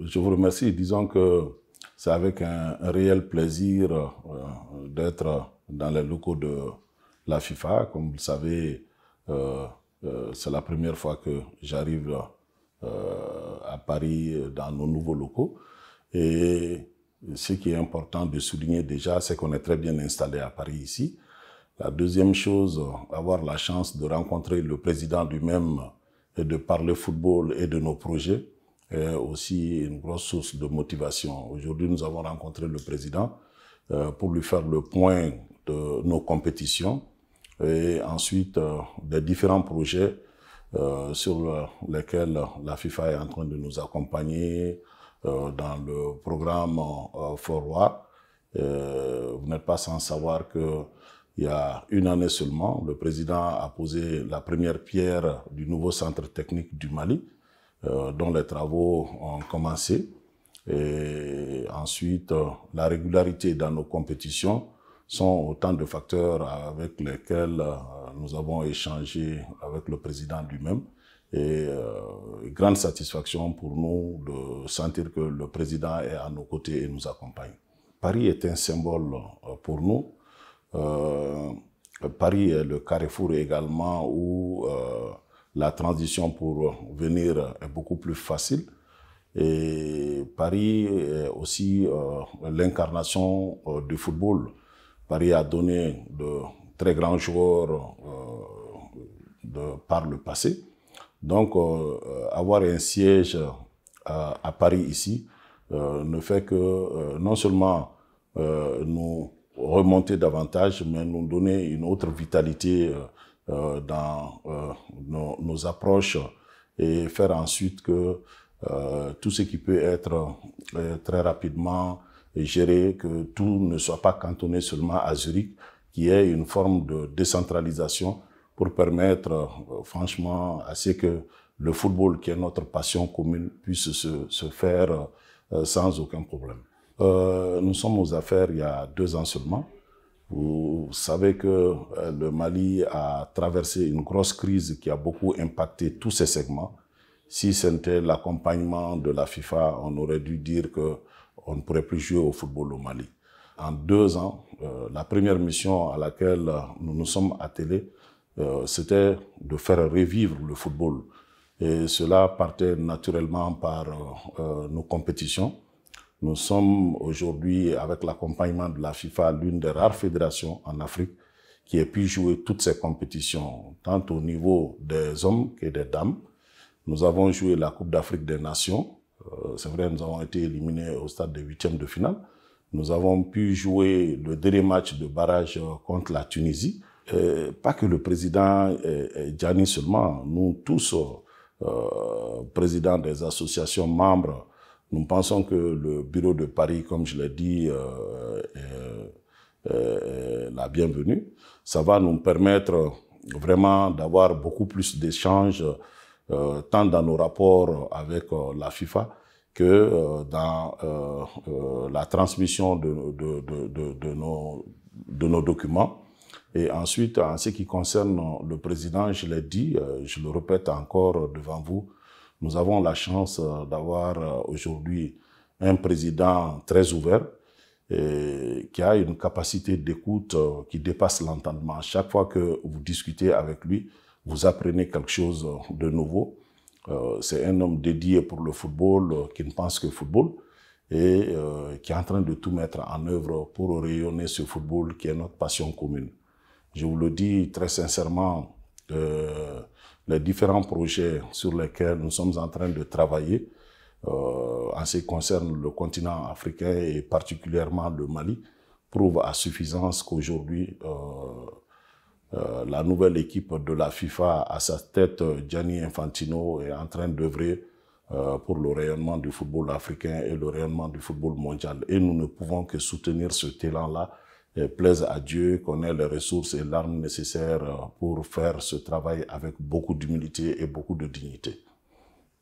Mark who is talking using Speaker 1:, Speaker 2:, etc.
Speaker 1: je vous remercie. Disons que c'est avec un réel plaisir d'être dans les locaux de la FIFA. Comme vous le savez, c'est la première fois que j'arrive à Paris dans nos nouveaux locaux. Et ce qui est important de souligner déjà, c'est qu'on est très bien installé à Paris ici. La deuxième chose, avoir la chance de rencontrer le président lui-même et de parler football et de nos projets est aussi une grosse source de motivation. Aujourd'hui, nous avons rencontré le président pour lui faire le point de nos compétitions et ensuite des différents projets sur lesquels la FIFA est en train de nous accompagner dans le programme Forward. Vous n'êtes pas sans savoir que il y a une année seulement, le président a posé la première pierre du nouveau centre technique du Mali, dont les travaux ont commencé. Et ensuite, la régularité dans nos compétitions sont autant de facteurs avec lesquels nous avons échangé avec le président lui-même. Et grande satisfaction pour nous de sentir que le président est à nos côtés et nous accompagne. Paris est un symbole pour nous. Paris est le carrefour également où la transition pour venir est beaucoup plus facile. Et Paris est aussi l'incarnation du football. Paris a donné de très grands joueurs par le passé. Donc, avoir un siège à Paris ici ne fait que non seulement nous remonter davantage, mais nous donner une autre vitalité dans nos approches et faire ensuite que tout ce qui peut être très rapidement géré, que tout ne soit pas cantonné seulement à Zurich, qui est une forme de décentralisation pour permettre franchement à ce que le football, qui est notre passion commune, puisse se faire sans aucun problème. Nous sommes aux affaires il y a 2 ans seulement. Vous savez que le Mali a traversé une grosse crise qui a beaucoup impacté tous ces segments. Si c'était l'accompagnement de la FIFA, on aurait dû dire qu'on ne pourrait plus jouer au football au Mali. En 2 ans, la première mission à laquelle nous nous sommes attelés, c'était de faire revivre le football. Et cela partait naturellement par nos compétitions. Nous sommes aujourd'hui, avec l'accompagnement de la FIFA, l'une des rares fédérations en Afrique qui ait pu jouer toutes ces compétitions, tant au niveau des hommes que des dames. Nous avons joué la Coupe d'Afrique des Nations. C'est vrai, nous avons été éliminés au stade des 8e de finale. Nous avons pu jouer le dernier match de barrage contre la Tunisie. Pas que le président Gianni seulement, nous tous, présidents des associations membres, nous pensons que le bureau de Paris, comme je l'ai dit, est la bienvenue. Ça va nous permettre vraiment d'avoir beaucoup plus d'échanges, tant dans nos rapports avec la FIFA que dans la transmission de nos documents. Et ensuite, en ce qui concerne le président, je l'ai dit, je le répète encore devant vous, nous avons la chance d'avoir aujourd'hui un président très ouvert et qui a une capacité d'écoute qui dépasse l'entendement. Chaque fois que vous discutez avec lui, vous apprenez quelque chose de nouveau. C'est un homme dédié pour le football, qui ne pense que football et qui est en train de tout mettre en œuvre pour rayonner ce football qui est notre passion commune. Je vous le dis très sincèrement, les différents projets sur lesquels nous sommes en train de travailler en ce qui concerne le continent africain et particulièrement le Mali prouvent à suffisance qu'aujourd'hui la nouvelle équipe de la FIFA, à sa tête Gianni Infantino, est en train d'œuvrer pour le rayonnement du football africain et le rayonnement du football mondial. Et nous ne pouvons que soutenir ce talent-là. Plaise à Dieu qu'on ait les ressources et l'arme nécessaires pour faire ce travail avec beaucoup d'humilité et beaucoup de dignité.